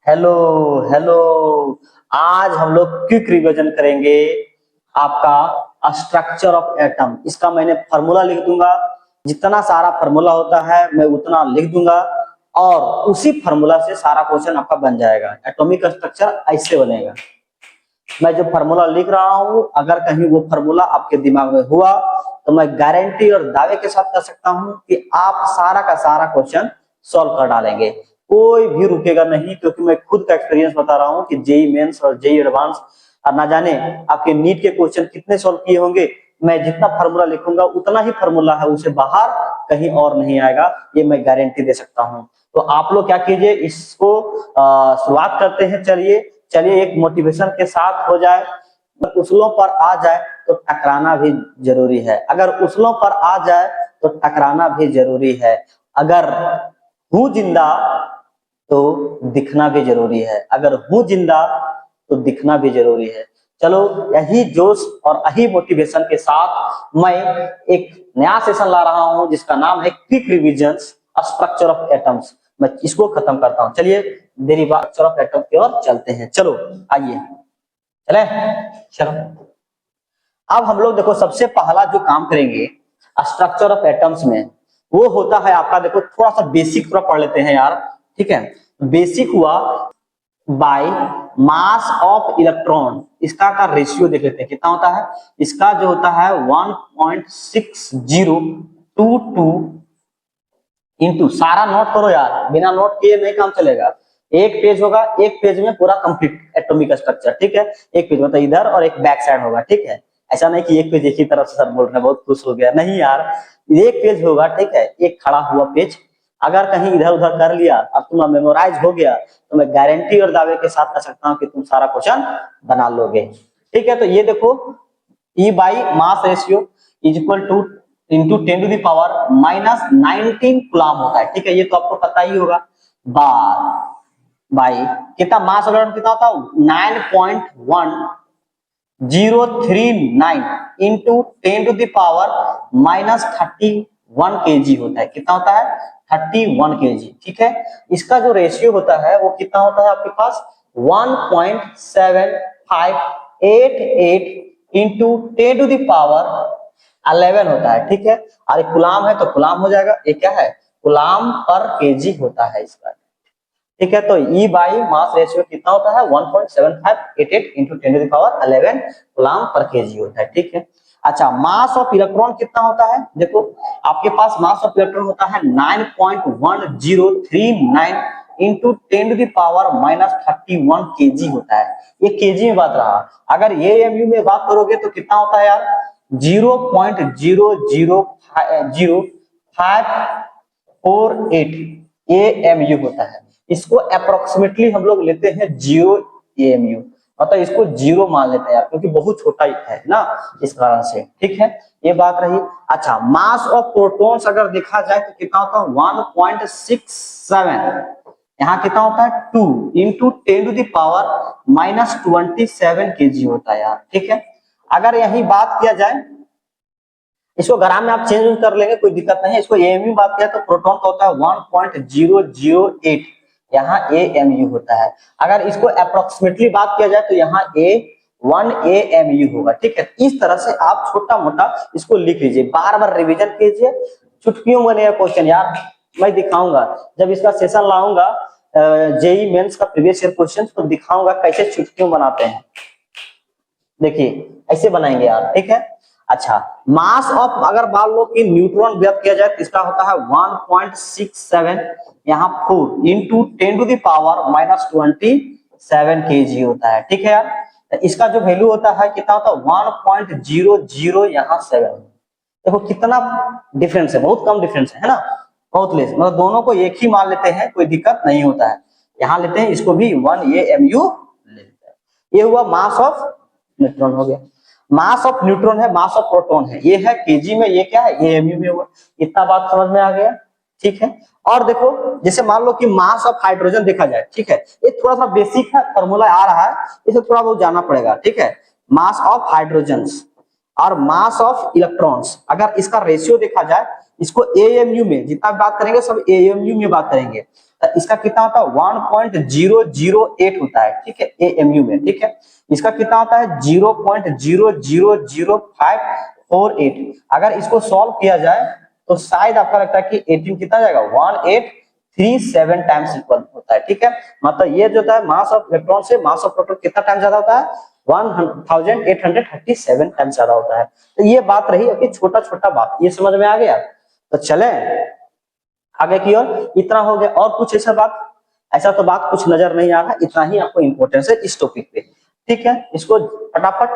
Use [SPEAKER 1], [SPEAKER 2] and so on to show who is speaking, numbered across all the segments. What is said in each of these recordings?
[SPEAKER 1] Hello hello. आज हम लोग क्विक रिवीजन करेंगे आपका स्ट्रक्चर ऑफ एटम। इसका मैंने फार्मूला लिख दूंगा, जितना सारा फार्मूला होता है मैं उतना लिख दूंगा और उसी फार्मूला से सारा क्वेश्चन आपका बन जाएगा। एटॉमिक स्ट्रक्चर ऐसे बनेगा। मैं जो फार्मूला लिख रहा हूँ, अगर कहीं वो फार्मूला आपके दिमाग में हुआ तो मैं गारंटी और दावे के साथ कह सकता हूँ कि आप सारा का सारा क्वेश्चन सॉल्व कर डालेंगे। कोई भी रुकेगा नहीं, क्योंकि मैं खुद का एक्सपीरियंस बता रहा हूँ कि जेई मेंस और जेई एडवांस और ना जाने आपके नीट के क्वेश्चन कितने सॉल्व किए होंगे। मैं जितना फार्मूला लिखूंगा उतना ही फार्मूला है, उसे बाहर कहीं और नहीं आएगा, ये मैं गारंटी दे सकता हूँ। तो आप लोग क्या कीजिए, इसको शुरुआत करते हैं। चलिए चलिए, एक मोटिवेशन के साथ हो जाए। उसूलों पर आ जाए तो टकराना भी जरूरी है। अगर उसूलों पर आ जाए तो टकराना भी जरूरी है। अगर हूं जिंदा तो दिखना भी जरूरी है। अगर हूं जिंदा तो दिखना भी जरूरी है। चलो, यही जोश और यही मोटिवेशन के साथ मैं एक नया सेशन ला रहा हूं, जिसका नाम है quick revisions structure of atoms. मैं इसको खत्म करता हूं। चलिए देरी बात, स्ट्रक्चर ऑफ एटम की ओर चलते हैं। चलो आइए चले चलो। अब हम लोग देखो, सबसे पहला जो काम करेंगे स्ट्रक्चर ऑफ एटम्स में, वो होता है आपका, देखो थोड़ा सा बेसिक थोड़ा पढ़ लेते हैं यार। ठीक है, बेसिक हुआ बाय मास ऑफ इलेक्ट्रॉन। इसका का रेशियो देख लेते हैं कितना होता है। इसका जो होता है 1.6022 इंटू, सारा नोट करो यार, बिना नोट किए नहीं काम चलेगा। एक पेज होगा, एक पेज में पूरा कंप्लीट एटॉमिक स्ट्रक्चर। ठीक है, एक पेज मतलब इधर और एक बैक साइड होगा। ठीक है, ऐसा नहीं कि एक पेज एक ही तरफ से सर बोल रहे हैं बहुत खुश हो गया, नहीं यार, एक पेज होगा। ठीक है, एक खड़ा हुआ पेज। अगर कहीं इधर उधर कर लिया और तुम्हारा मेमोराइज हो गया तो मैं गारंटी और दावे के साथ कह सकता हूँ कि तुम सारा क्वेश्चन बना लोगे। ठीक है, तो ये देखो, E by mass ratio is equal two into 10⁻⁻19 coulomb होता है। ठीक है, ये तो आपको पता ही होगा। बार बाई कितना मास कितना होता है, 9.1039 इंटू 10⁻31 kg होता है। कितना होता है, 31 kg। ठीक है, इसका जो रेशियो होता है वो कितना होता है आपके पास, 1.7588 इंटू 10⁻11 होता है। ठीक है, और कुलाम है तो कुलाम हो जाएगा। ये क्या है, कुलाम पर केजी होता है इसका। ठीक है, तो E बाई मास रेशियो कितना होता है, 1.7588 इंटू 10⁻11 कुलाम पर केजी होता है। ठीक है, अच्छा, मास ऑफ इलेक्ट्रॉन कितना होता है, देखो आपके पास मास ऑफ इलेक्ट्रॉन होता है 9.1039 इंटू 10⁻31 केजी होता है। ये केजी में बात रहा। अगर ये एमयू में बात करोगे तो कितना होता है यार, 0.00548 एएमयू होता है। इसको अप्रोक्सीमेटली हम लोग लेते हैं 0 एएमयू, मतलब इसको 0 मान लेते हैं यार, क्योंकि बहुत छोटा है ना, इस कारण से। ठीक है, ये बात रही। अच्छा, मास ऑफ प्रोटॉन्स अगर देखा जाए तो कितना होता है, 1.67। यहाँ कितना होता है, 2 इंटू 10⁻⁻27 केजी होता है यार। ठीक है, अगर यही बात किया जाए, इसको ग्राम में आप चेंज कर लेंगे, कोई दिक्कत नहीं है। इसको एएमयू बात किया तो प्रोटॉन का होता है 1.008, यहाँ एएमयू होता है। अगर इसको अप्रोक्सीमेटली बात किया जाए तो यहाँ 1 एएमयू होगा। ठीक है, इस तरह से आप छोटा मोटा इसको लिख लीजिए, बार बार रिवीजन कीजिए। चुटकियों बनेगा क्वेश्चन यार, मैं दिखाऊंगा जब इसका सेशन लाऊंगा जेई मेंस का प्रीवियस ईयर क्वेश्चन, तो दिखाऊंगा कैसे चुटकियों बनाते हैं। देखिए ऐसे बनाएंगे यार। ठीक है, अच्छा, मास ऑफ अगर मान लो कि न्यूट्रॉन व्यक्त किया जाए तो इसका होता है 1.67, यहाँ 4 इंटू 10⁻⁻27 केजी होता है। ठीक है यार, तो इसका जो वैल्यू होता है कितना होता है, 1.00 यहाँ 7। देखो कितना डिफरेंस है, बहुत कम डिफरेंस है ना, बहुत लेस, मतलब दोनों को एक ही मान लेते हैं, कोई दिक्कत नहीं होता है। यहाँ लेते हैं इसको भी 1 एएमयू लेते हैं। ये हुआ मास ऑफ न्यूट्रॉन हो गया। मास ऑफ न्यूट्रॉन है, मास ऑफ प्रोटॉन है, ये है केजी में, ये क्या है एएमयू में हुआ। इतना बात समझ में आ गया। ठीक है, और देखो जैसे मान लो कि मास ऑफ हाइड्रोजन देखा जाए। ठीक है, ये थोड़ा सा बेसिक है, फॉर्मूला आ रहा है, इसे थोड़ा बहुत जानना पड़ेगा। ठीक है, मास ऑफ हाइड्रोजन और मास ऑफ इलेक्ट्रॉन्स, अगर इसका रेशियो देखा जाए इसको एएमयू में जितना बात करेंगे सब एएमयू में बात करेंगे। तो इसका कितना होता है 1.008 होता है, ठीक है, एएमयू में, ठीक है। इसका कितना होता है 0.0000548। अगर इसको सॉल्व किया जाए तो शायद आपका लगता है कि 18 कितना जाएगा 1837 टाइम्स इक्वल होता है, ठीक है। मतलब ये जो होता है मास ऑफ इलेक्ट्रॉन से मास ऑफ प्रोटॉन कितना टाइम ज्यादा होता है 1837 टाइम्स ज्यादा होता है। तो ये बात रही कि छोटा छोटा बात, ये समझ में आ गया। तो चले आगे की ओर, इतना हो गया। और कुछ ऐसा बात, ऐसा तो बात कुछ नजर नहीं आ रहा, इतना ही आपको इंपॉर्टेंस है इस टॉपिक पे, ठीक है। इसको फटाफट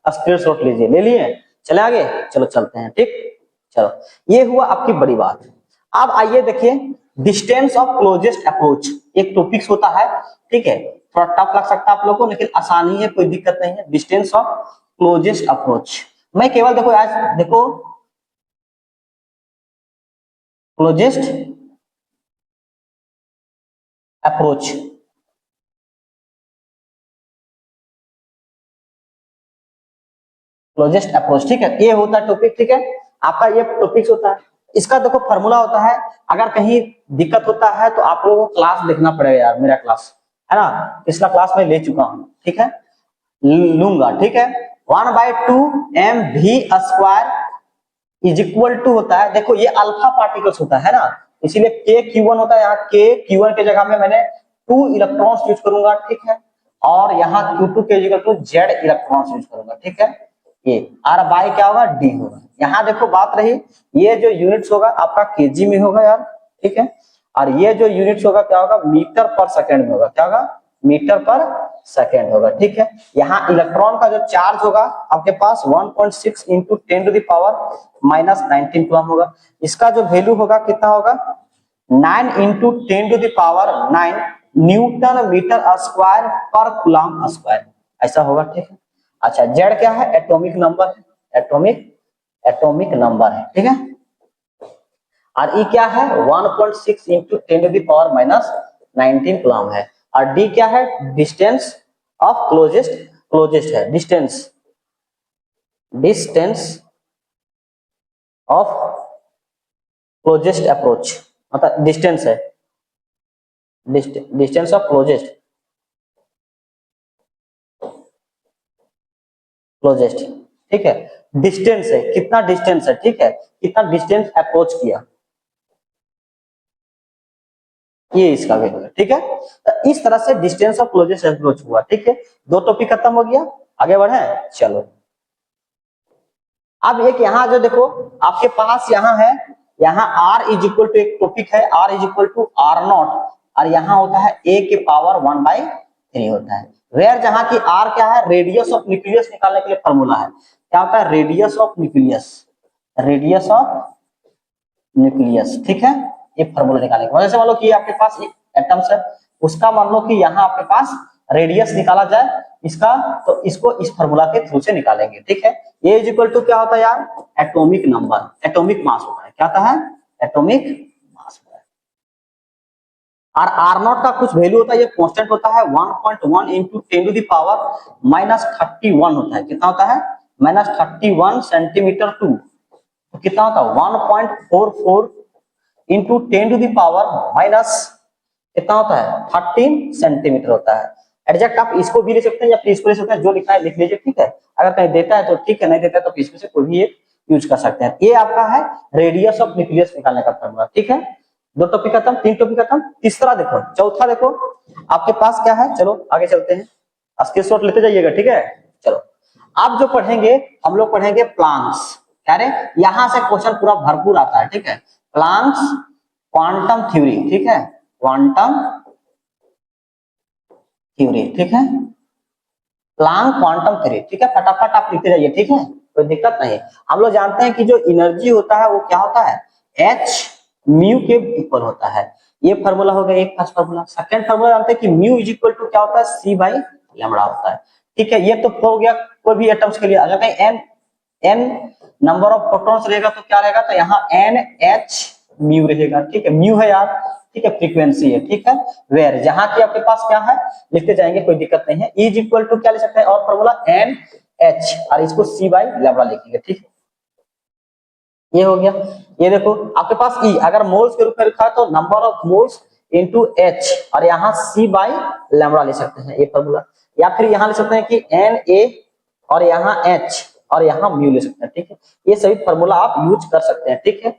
[SPEAKER 1] स्क्रीनशॉट लीजिए, ले लिए, चले आगे, चलो चलते हैं, ठीक। चलो ये हुआ आपकी बड़ी बात। अब आइए देखिए डिस्टेंस ऑफ क्लोजेस्ट अप्रोच एक टॉपिक्स होता है, ठीक है। थोड़ा टफ लग सकता है आप लोगों को, लेकिन आसानी है, कोई दिक्कत नहीं है। डिस्टेंस ऑफ क्लोजेस्ट अप्रोच मैं केवल देखो आज देखो क्लोजेस्ट अप्रोच, क्लोजेस्ट अप्रोच, ठीक है, ये होता है टॉपिक, ठीक है। आपका ये टॉपिक्स होता है, इसका देखो फॉर्मूला होता है। अगर कहीं दिक्कत होता है तो आप लोगों को क्लास देखना पड़ेगा यार, मेरा क्लास है ना, पिछला क्लास में ले चुका हूं, ठीक है, लूंगा, ठीक है। 1/2 mv² इज इक्वल टू होता है, देखो ये अल्फा पार्टिकल्स होता है ना, इसीलिए के क्यू1 होता है। यहाँ के क्यू1 के जगह में मैंने 2 इलेक्ट्रॉन्स यूज करूंगा, ठीक है। और यहाँ Q2 के equal to z electrons use करूंगा, ठीक है। ये आर बाई क्या होगा डी होगा। यहाँ देखो बात रही, ये जो यूनिट्स होगा आपका केजी में होगा यार, ठीक है। और ये जो यूनिट्स होगा क्या होगा मीटर पर सेकेंड में होगा, क्या होगा मीटर पर सेकेंड होगा, ठीक है। यहाँ इलेक्ट्रॉन का जो चार्ज होगा आपके पास 1.6 इंटू 10⁻⁻19 कूलम होगा। इसका जो वैल्यू होगा कितना होगा 9 इंटू 10⁻⁹ न्यूटन मीटर स्क्वायर पर कूलम स्क्वायर, ऐसा होगा, ठीक है। अच्छा जेड क्या है एटॉमिक नंबर है, एटॉमिक नंबर है, ठीक है। और ई क्या है 1.6 इंटू 10⁻⁻19 कूलम है। और डी क्या है डिस्टेंस ऑफ क्लोजेस्ट है, डिस्टेंस ऑफ क्लोजेस्ट अप्रोच, मतलब डिस्टेंस है, डिस्टेंस ऑफ क्लोजेस्ट, ठीक है। डिस्टेंस है, कितना डिस्टेंस है, ठीक है, कितना डिस्टेंस अप्रोच किया, ये इसका वैल्यू है, ठीक है। तो इस तरह से डिस्टेंस ऑफ क्लोजेस्ट अप्रोच हुआ, ठीक है। दो टॉपिक खत्म हो गया, आगे बढ़े, चलो। अब एक यहाँ जो देखो आपके पास यहाँ है, यहाँ r इज इक्वल टू एक टॉपिक है, r is equal to r0, और यहाँ होता है a के पावर 1/3 होता है। वेयर जहां की r क्या है रेडियस ऑफ न्यूक्लियस निकालने के लिए फॉर्मूला है, क्या होता है रेडियस ऑफ न्यूक्लियस, ठीक है। ये फॉर्मूला निकालने के जैसे मान लो कि आपके पास एक एटम्स है, उसका मान लो कि यहाँ आपके पास रेडियस निकाला जाए इसका, तो इसको इस फॉर्मूला के थ्रू से निकालेंगे, ठीक है। ये इज इक्वल टू क्या होता है यार एटॉमिक नंबर, एटॉमिक मास होता है, क्या होता है एटॉमिक मास होता है। और r0 का कुछ वैल्यू होता है, ये कांस्टेंट होता है 1.1 इंटू 10⁻⁻31 होता है, कितना होता है -31 सेंटीमीटर टू, तो कितना होता है 1.44 इंटू 10⁻⁻, कितना होता है 13 सेंटीमीटर होता है। एग्जैक्ट आप इसको भी ले सकते हैं या फिर इसको ले सकते हैं, जो लिखा है लिख लीजिए, ठीक है। अगर कहीं देता है तो ठीक है, नहीं देता है तो इसमें से कोई भी एक यूज कर सकते हैं। ये आपका है रेडियस ऑफ न्यूक्लियस निकालने का फॉर्मूला, ठीक है। दो टॉपिक खत्म, तीन टॉपिक खत्म, तीसरा देखो, चौथा देखो आपके पास क्या है, चलो आगे चलते हैं, स्क्रीनशॉट लेते जाइएगा, ठीक है। चलो आप जो पढ़ेंगे हम लोग पढ़ेंगे प्लांक्स, क्या रे यहां से क्वेश्चन पूरा भरपूर आता है, ठीक है। प्लांक्स क्वांटम थ्योरी, ठीक है, क्वांटम थ्योरी, ठीक है, प्लांक क्वांटम थ्योरी, ठीक है। फटाफट आप लिखते जाइए, ठीक है, कोई दिक्कत नहीं। हम लोग जानते हैं कि जो एनर्जी होता है वो क्या होता है h म्यू के इक्वल होता है, ये फार्मूला हो गया एक फर्स्ट फार्मूला। सेकंड फार्मूला जानते हैं कि म्यू इज इक्वल टू क्या होता है c/लैम्बडा होता है, ठीक है। ये तो हो गया कोई भी एटम्स के लिए। अगर कहीं n नंबर ऑफ प्रोटॉन्स रहेगा तो क्या रहेगा, तो यहाँ NH म्यू रहेगा, ठीक है, म्यू है यार, ठीक है, फ्रीक्वेंसी है, ठीक है। वेयर जहां की आपके पास क्या है लिखते जाएंगे, कोई दिक्कत नहीं है। इज इक्वल टू क्या ले सकते हैं और फॉर्मूला NH, और इसको c/लैम्बडा लिखेंगे, ठीक है। ये हो गया। ये देखो आपके पास ई अगर मोल्स के रूप में लिखा है तो number of moles into H, और यहाँ सी बाई लैम्बडा ले सकते हैं ये फॉर्मूला, या फिर यहाँ ले सकते हैं कि एन ए और यहाँ एच और यहाँ म्यू ले सकते हैं, ठीक है। ये सभी फॉर्मूला आप यूज कर सकते हैं, ठीक है,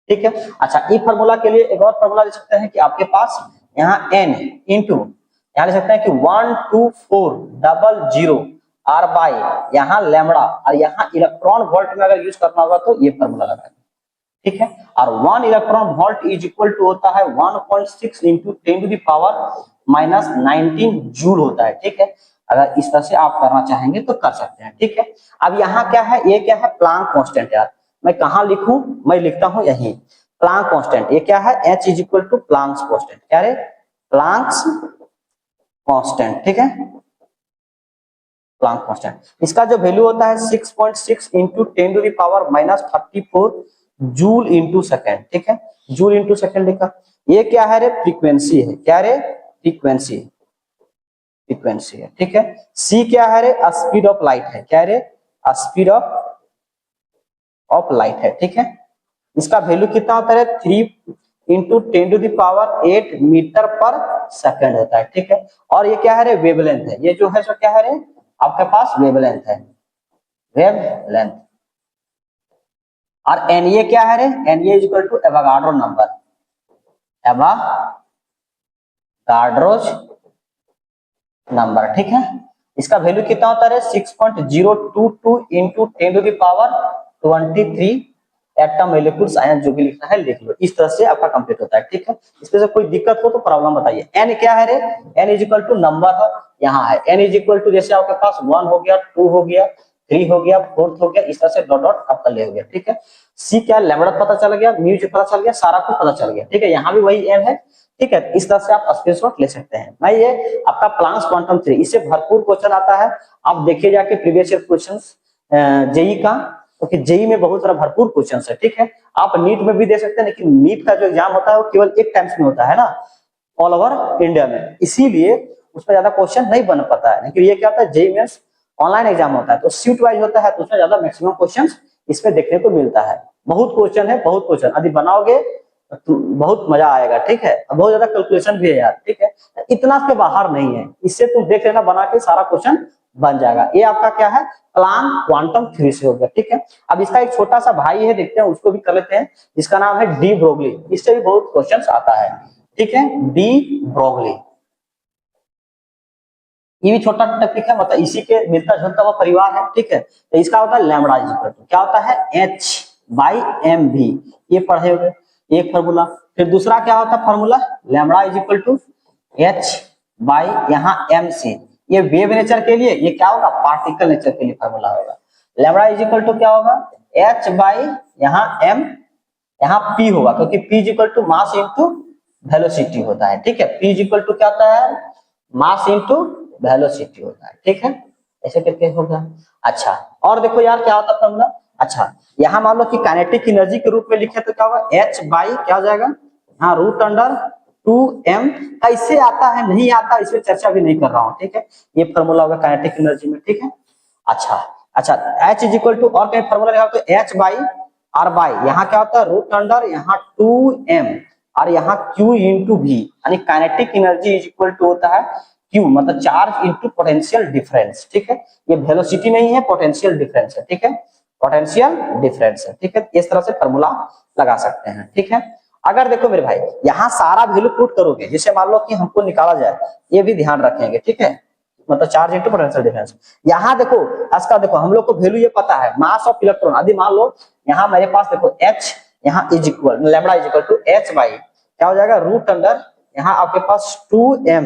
[SPEAKER 1] ठीक है। अच्छा, ई फॉर्मूला के लिए एक और फॉर्मूला ले सकते हैं कि आपके पास यहाँ एन इंटू यहाँ ले सकते हैं कि 12400 आर बाई यहाँ लैम्बडा, और यहाँ इलेक्ट्रॉन वोल्ट में अगर यूज करना होगा तो ये फॉर्मूला लगाएंगे, ठीक है। और 1 electron volt is equal to होता है 1.6 इंटू 10⁻⁻19 जूल होता है, ठीक है। अगर इस तरह से आप करना चाहेंगे तो कर सकते हैं, ठीक है। अब यहाँ क्या है, ये क्या है, प्लांक कांस्टेंट। यार मैं कहाँ लिखूं, मैं लिखता हूं यही प्लांक कांस्टेंट। ये क्या है, H is equal to Planck's constant. क्या है, प्लांक्स कांस्टेंट, ठीक है, प्लांक कांस्टेंट। इसका जो वैल्यू होता है 6.6 इंटू 10⁻⁻34 जूल इंटू सेकेंड, ठीक है, जूल इंटू सेकेंड लिखा। ये क्या है रे, फ्रीक्वेंसी है। क्या रे, फ्रीक्वेंसी, फ्रीक्वेंसी है, ठीक है। सी क्या है रे, स्पीड ऑफ लाइट है। क्या रे, स्पीड ऑफ लाइट है, ठीक है। इसका वैल्यू कितना होता है, 3 इंटू 10⁸ मीटर पर सेकेंड होता है, ठीक है। और ये क्या है रे, वेवलेंथ है। ये जो है सो क्या है रे, आपके पास वेवलेंथ है, वेवलेंथ। और एन ये क्या है रे, एन ये is equal to Avogadro number, Avogadro's number, ठीक है। इसका वैल्यू कितना होता है, 6.022 इंटू 10⁻23 एटम मोलिक्यूल्स आयन, जो भी लिखना है लिख लो। इस तरह से आपका कंप्लीट होता है, ठीक है। इसमें से कोई दिक्कत हो तो प्रॉब्लम बताइए। एन क्या है रे, n is equal to number है, यहाँ है एन इज इक्वल टू, जैसे आपके पास 1 हो गया, 2 हो गया, 3 हो गया, 4 हो गया, इस तरह से डॉट डॉट आपका ले हो गया, ठीक है। सी क्या, लैम्बडा पता चल गया, म्यू पता चल गया, सारा कुछ पता चल गया, ठीक है। यहाँ भी वही एन है, ठीक है। इस तरह से आप स्क्रीनशॉट ले सकते हैं। मैं ये आपका प्लांक्स क्वांटम थ्योरी, इससे भरपूर क्वेश्चन आता है। आप देखिए जाके प्रीवियस ईयर क्वेश्चंस जेई का, क्योंकि जेई में बहुत सारा भरपूर क्वेश्चन है, ठीक है। आप नीट में भी दे सकते हैं, लेकिन नीट का जो एग्जाम होता है वो केवल एक टाइम्स में होता है ना, ऑल ओवर इंडिया में, इसीलिए उसमें ज्यादा क्वेश्चन नहीं बन पाता है। लेकिन ये क्या होता है, जेई मेंस ऑनलाइन एग्जाम होता है तो शिफ्ट वाइज होता है, तो उसमें ज्यादा मैक्सिमम क्वेश्चन इसमें देखने को मिलता है। बहुत क्वेश्चन है, बहुत क्वेश्चन यदि बनाओगे तो बहुत मजा आएगा, ठीक है। बहुत ज्यादा कैलकुलेशन भी है यार, ठीक है। इतना के बाहर नहीं है, इससे तुम देख लेना, बना के सारा क्वेश्चन बन जाएगा। ये आपका क्या है, प्लांक क्वांटम थ्योरी से हो गया, ठीक है। अब इसका एक छोटा सा भाई है, देखते हैं उसको भी कर लेते हैं, जिसका नाम है डी ब्रोगली। इससे भी बहुत क्वेश्चन आता है, ठीक है, डी ब्रोगली। ये भी छोटा टॉपिक है, मतलब इसी के मिलता जुलता हुआ परिवार है, ठीक है। तो इसका होता है लैम्बडा इज इक्वल टू क्या होता है, एच बाई एम भी, ये पढ़े हुए एक फॉर्मूला। फिर दूसरा क्या होता है formula, lambda is equal to h by यहाँ एम सी, ये वेव नेचर के लिए, ये क्या होगा, पार्टिकल नेचर के लिए फॉर्मूला होगा। लैम्बडा इज इक्वल टू क्या होगा, एच बाई यहाँ एम, यहाँ पी होगा, क्योंकि p is equal to mass into velocity होता है, ठीक है। पी इज इक्वल टू क्या होता है, मास इंटू वेलोसिटी होता है, ठीक है। ऐसे करके होगा। अच्छा, और देखो यार क्या होता है फॉर्मूला। अच्छा, यहाँ मान लो कि काइनेटिक एनर्जी के रूप में लिखे तो क्या होगा, एच बाई क्या हो जाएगा, हाँ रूट अंडर 2m। कैसे आता है नहीं आता, इसमें चर्चा भी नहीं कर रहा हूँ, ठीक है। ये फॉर्मूला होगा काइनेटिक एनर्जी में, ठीक है। अच्छा अच्छा, एच इज इक्वल टू, और कहीं फॉर्मूला निकालो तो एच बाई आर बाई, यहाँ क्या होता है रूट अंडर यहाँ 2m, और यहाँ q इंटू v, यानी kinetic energy is equal to होता है q, मतलब चार्ज इंटू पोटेंशियल डिफरेंस, ठीक है। ये वेलोसिटी नहीं है, पोटेंशियल डिफरेंस है, ठीक है, पोटेंशियल डिफरेंस है, ठीक है। इस तरह से फॉर्मूला लगा सकते हैं, ठीक है। अगर देखो मेरे भाई, यहाँ सारा वैल्यू पुट करोगे, जैसे मान लो कि हमको निकाला जाए, ये भी ध्यान रखेंगे, ठीक है, मतलब चार्ज इंटू पोटेंशियल डिफरेंस। यहाँ देखो इसका, देखो हम लोग को वैल्यू ये पता है, मास ऑफ इलेक्ट्रॉन। यदि मान लो यहाँ मेरे पास देखो h यहाँ is equal, lambda is equal to h by क्या हो जाएगा, रूट अंडर यहाँ आपके पास 2m,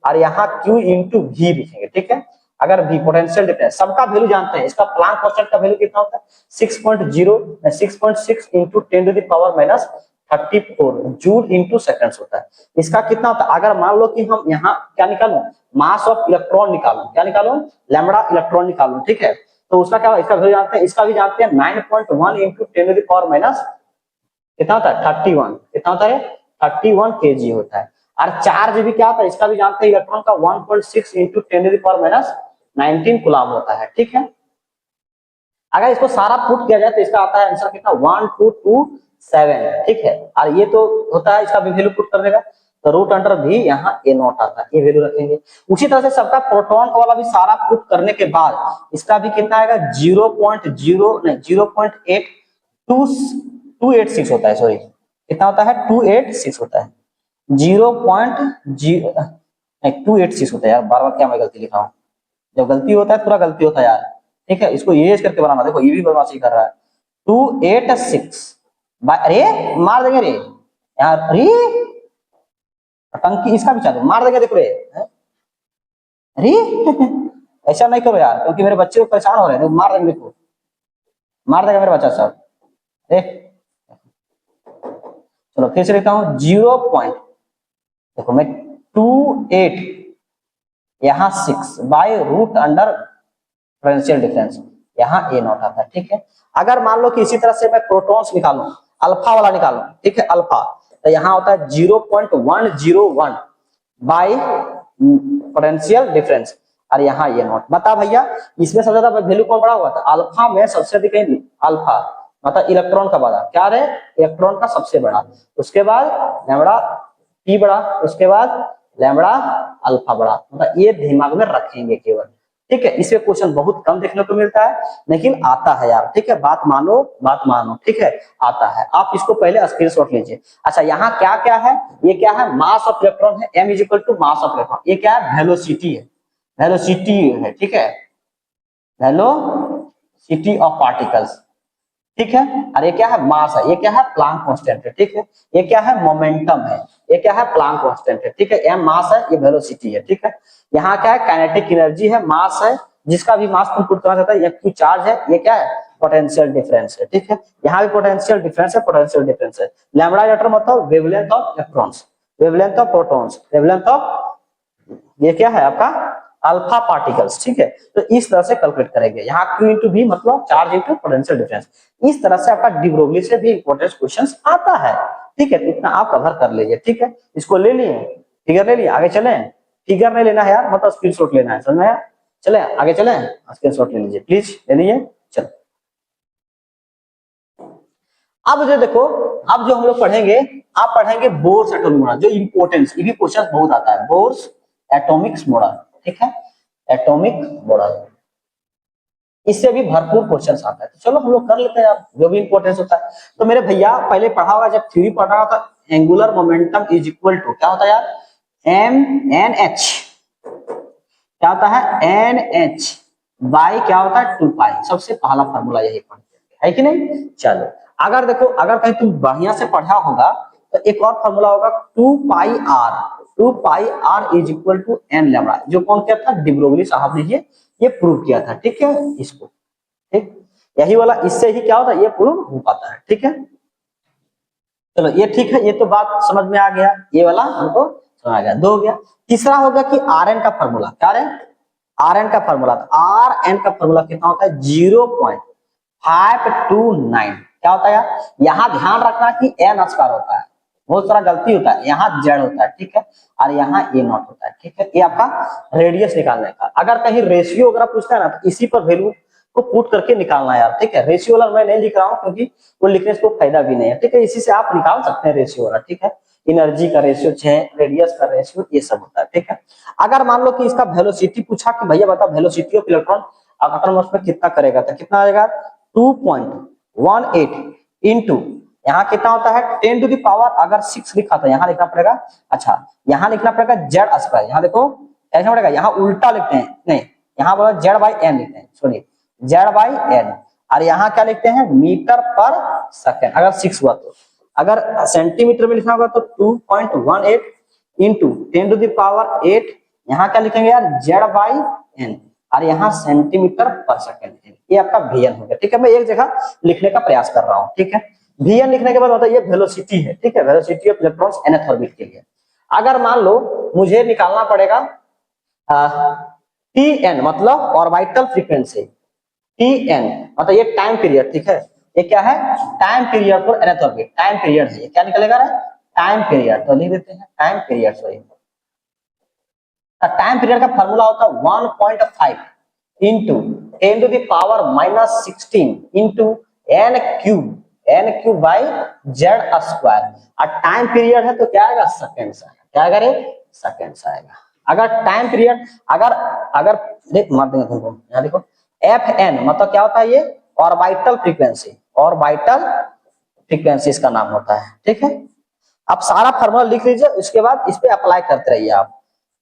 [SPEAKER 1] और यहाँ q इंटू v लिखेंगे, ठीक है। अगर v पोटेंशियल डिफरेंस, सबका वैल्यू जानते हैं, इसका प्लांक कांस्टेंट का वैल्यू कितना होता है, 6.6 इंटू 10⁻34 जूल इंटू सेकंड्स होता है। इसका कितना होता है, अगर मान लो कि हम यहाँ क्या निकालूं, मास ऑफ इलेक्ट्रॉन निकालूं, क्या निकालूं, लैम्बडा इलेक्ट्रॉन निकालूं, ठीक है। तो उसका क्या, इसका वैल्यू जानते हैं, इसका भी जानते हैं 9.1 इंटू 10⁻⁻ कितना होता है 31, कितना होता है 31 kg होता है। और चार्ज भी क्या होता है, इसका भी जानते हैं, इलेक्ट्रॉन का 1.6 इंटू 10⁻19 कूलम होता है, ठीक है। अगर इसको सारा पुट किया जाए तो इसका आता है आंसर कितना 1227, ठीक है। और ये तो होता है इसका भी वैल्यू पुट कर देगा तो रूट अंडर भी यहाँ ए नॉट आता है, ये वैल्यू रखेंगे। उसी तरह से सबका प्रोटॉन वाला भी सारा पुट करने के बाद इसका भी कितना आएगा 0.286 होता है, सॉरी कितना होता है 286 होता है, 0.286 होता है यार, बार बार क्या मैं गलती लिखा हूँ, जब गलती होता है पूरा गलती होता है यार, ठीक है। इसको इरेज करके बनाना, देखो ये भी बदमाशी कर रहा है 286 अरे मार देंगे रे यार, अरे टंकी इसका भी चालू मार देंगे देखो रे, अरे ऐसा नहीं करो यार, क्योंकि मेरे बच्चे को परेशान हो रहे हैं, मार देंगे, देखो मार देगा मेरा बच्चा सब। चलो फिर से लिखता हूँ 0 पॉइंट, देखो मैं 28 यहाँ 6 by root under potential difference, यहाँ ए नॉट आता है, ठीक है। अगर मान लो कि इसी तरह से मैं प्रोटॉन्स निकालूं, अल्फा वाला निकालूं, ठीक है, अल्फा तो यहाँ होता है 0.101 बाय पोटेंशियल डिफरेंस, और यहाँ ये नॉट। बता भैया इसमें सबसे ज्यादा वैल्यू कौन बड़ा हुआ था, अल्फा में सबसे अधिक अल्फा मतलब इलेक्ट्रॉन का बड़ा, क्या रहे इलेक्ट्रॉन का सबसे बड़ा, उसके बाद लैम्बडा पी बड़ा, उसके बाद लैम्बडा अल्फा बड़ा, मतलब ये दिमाग में रखेंगे केवल, ठीक है। इसमें क्वेश्चन बहुत कम देखने को मिलता है लेकिन आता है यार, ठीक है, बात मानो, ठीक है, आता है। आप इसको पहले स्क्रीनशॉट लीजिए। अच्छा यहाँ क्या क्या है, ये क्या है मास ऑफ इलेक्ट्रॉन है, m is equal to mass of electron, ये क्या है वेलोसिटी है, वेलोसिटी है, ठीक है, वेलोसिटी ऑफ पार्टिकल्स, ठीक है। और ये क्या है मास है, ये क्या है प्लांक कांस्टेंट है, ठीक है, ये क्या है मोमेंटम है, ये क्या है प्लांक कांस्टेंट है, ठीक है, m मास है, ये वेलोसिटी है, ठीक है। यहाँ क्या है काइनेटिक एनर्जी है, मास है, जिसका भी मास तुम पुट करना चाहता है, Q चार्ज है, ये क्या है पोटेंशियल डिफरेंस है, ठीक है। यहाँ भी पोटेंशियल डिफरेंस है, पोटेंशियल डिफरेंस है। लैम्बडा लेटर मतलब wavelength of electrons, wavelength of protons, wavelength of ये क्या है आपका अल्फा पार्टिकल्स, ठीक है। तो इस तरह से कैलकुलेट करेंगे। यहाँ Q इंटू भी मतलब चार्ज इंटू पोटेंशियल डिफरेंस, इस तरह से आपका डी ब्रोगली से भी इंपॉर्टेंट क्वेश्चन आता है, ठीक है। तो इतना आप कवर कर लीजिए, ठीक है। इसको ले लिए, फिगर ले लिए, आगे चले, फिगर नहीं लेना है यार, मतलब स्क्रीनशॉट लेना है, समझ में आया, चले आगे चले, स्क्रीनशॉट ले लीजिए प्लीज, ले लीजिए। चलो अब जो देखो, अब जो हम लोग पढ़ेंगे, आप पढ़ेंगे बोर्स एटॉमिक मॉडल, जो इंपॉर्टेंस ये भी क्वेश्चन बहुत आता है, बोर्स एटॉमिक्स मॉडल, ठीक है, एटॉमिक मॉडल, इससे भी भरपूर क्वेश्चन आता है। तो चलो हम लोग कर लेते हैं आप, जो भी इंपॉर्टेंस होता है। तो मेरे भैया पहले पढ़ा हुआ, जब थ्योरी पढ़ रहा था, angular momentum is equal to क्या होता है यार, mnh, क्या होता है NH बाई क्या होता है 2 पाई, सबसे पहला फार्मूला यही पढ़ते है कि नहीं। चलो अगर देखो, अगर कहीं तुम बढ़िया से पढ़ा होगा तो एक और फार्मूला होगा 2 pi r is equal to n lambda, जो कौन किया था डी ब्रोगली साहब ने ये प्रूव किया था, ठीक है। इसको ठीक, यही वाला, इससे ही क्या होता है ये प्रूव हो पाता है, ठीक है। चलो ये ठीक है, ये तो बात समझ में आ गया, ये वाला हमको समझ आ गया, दो हो गया। तीसरा होगा कि आर एन का फॉर्मूला, क्या है आर एन का फॉर्मूला, आर एन का फॉर्मूला कितना होता है 0.529, क्या होता है यार, यहाँ ध्यान रखना कि एन अस्कार होता है, बहुत सारा गलती होता है, यहाँ जेड होता है, ठीक है, और यहाँ ए नॉट होता है, ठीक है। ये आपका रेडियस निकालने का, अगर कहीं रेशियो वगैरह पूछता है ना तो इसी पर वैल्यू को पुट करके निकालना यार, ठीक है। रेशियो वाला मैं नहीं लिख रहा हूँ क्योंकि वो लिखने से कोई फायदा भी नहीं है, ठीक है, इसी से आप निकाल सकते हैं रेशियो वाला, ठीक है। एनर्जी का रेशियो है, रेडियस का रेशियो, ये सब होता है, ठीक है। अगर मान लो कि इसका वेलोसिटी पूछा कि भैया बता वेलोसिटी ऑफ इलेक्ट्रॉन एटॉम में कितना करेगा, तो कितना आएगा 2.18 इंटू यहाँ कितना होता है 10 टू द पावर, अगर 6 लिखा था यहाँ लिखना पड़ेगा, अच्छा यहाँ लिखना पड़ेगा जेड स्क्वायर, यहाँ देखो ऐसा पड़ेगा, यहाँ उल्टा लिखते हैं, नहीं यहाँ बोला जेड बाई एन लिखते हैं, सॉरी जेड बाई एन, और यहाँ क्या लिखते हैं मीटर पर सेकेंड, अगर 6 हुआ तो, अगर सेंटीमीटर में लिखना होगा तो 2.18 इंटू 10 टू द पावर 8, यहाँ क्या लिखेंगे यार जेड बाई एन, और यहाँ सेंटीमीटर पर सेकेंड, ये आपका वीएन हो गया, ठीक है। मैं एक जगह लिखने का प्रयास कर रहा हूँ, ठीक है। वीएन लिखने के बाद होता है ये वेलोसिटी है, ठीक है, velocity of electrons nth orbit के लिए। अगर मान लो मुझे निकालना पड़ेगा टीएन मतलब ऑर्बिटल फ्रीक्वेंसी, टीएन मतलब ये टाइम पीरियड, ठीक है, ये क्या है time period for nth orbit, time period है, ये क्या निकलेगा टाइम पीरियड, तो लिख देते हैं time period, sorry time period का फार्मूला होता है 1.5 into 10⁻⁻16 into n³ by Z square. और टाइम पीरियड है तो क्या आएगा, सेकेंड्स आएगा। क्या आएगा रे, सेकेंड्स आएगा। अगर टाइम पीरियड अगर अगर मार देंगे तुमको, यहाँ देखो fn मतलब क्या होता है, ये ऑर्बिटल फ्रीक्वेंसी, ऑर्बिटल फ्रीक्वेंसी इसका नाम होता है। ठीक है, आप सारा फार्मूला लिख लीजिए, उसके बाद इस पे अप्लाई करते रहिए आप।